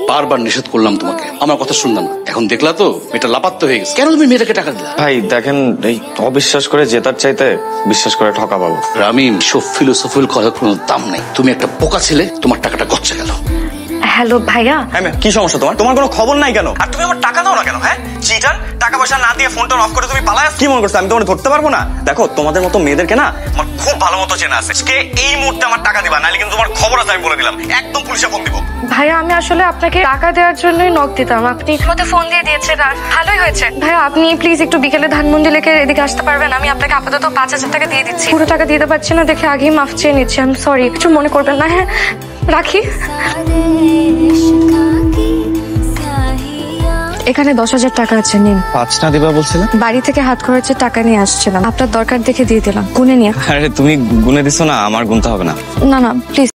বারবার নিষেধ করলাম তোমাকে, আমার কথা শুনলাম না। এখন দেখলা তো মেয়েটা লাপাত্তা হয়ে গেছে। কেন তুমি মেয়েটাকে টাকা দিলা? ভাই দেখেন, এই অবিশ্বাস করে জেতার চাইতে বিশ্বাস করে ঠকা পাবো। রামিম, সব ফিলোসফিল কথার কোনো দাম নেই। তুমি একটা বোকা ছেলে, তোমার টাকাটা গচ্ছা গেল। হ্যালো ভাইয়া। কি সমস্যা তোমার? তোমার কোনো খবর নাই কেন? আর তুমি আমার টাকা দাও না কেন? হ্যাঁ চিটার, টাকা পয়সা না দিয়ে ফোনটা অফ করে তুমি পালায়। কি মনে করছো আমি তোমাকে ধরতে পারবো না? দেখো তোমাদের মতো মেয়েদেরকে না আমার খুব ভালো মতো চেনা আছে। এই মুহূর্তে আমার টাকা দিবা, নাহলে কিন্তু তোমার খবর আছে আমি বলে দিলাম, একদম পুলিশে ফোন দিব। ভাইয়া আমি আসলে আপনাকে টাকা দেওয়ার জন্যই নক দিতাম, আপনি আমাকে ফোন দিয়ে দিয়েছেন আর ভালোই হয়েছে। ভাইয়া আপনি প্লিজ একটু বিকেলে ধানমন্ডি লেকে এদিকে আসতে পারবেন? আমি আপনাকে আপাতত 5,000 টাকা দিয়ে দিচ্ছি। পুরো টাকা দিতে পারছি না দেখে আগেই মাফ চেয়ে নিচ্ছি। আমি সরি, কিছু মনে করবেন না। হ্যাঁ রাখি। এখানে 10,000 টাকা আছে, নিন। 5 না দিবা বলছিলাম? বাড়ি থেকে হাত খরচের টাকা নিয়ে আসছিলাম, আপনার দরকার দেখে দিয়ে দিলাম, গুনে নিয়ে। আরে তুমি গুনে দিছো না, আমার গুনতে হবে না। না না প্লিজ।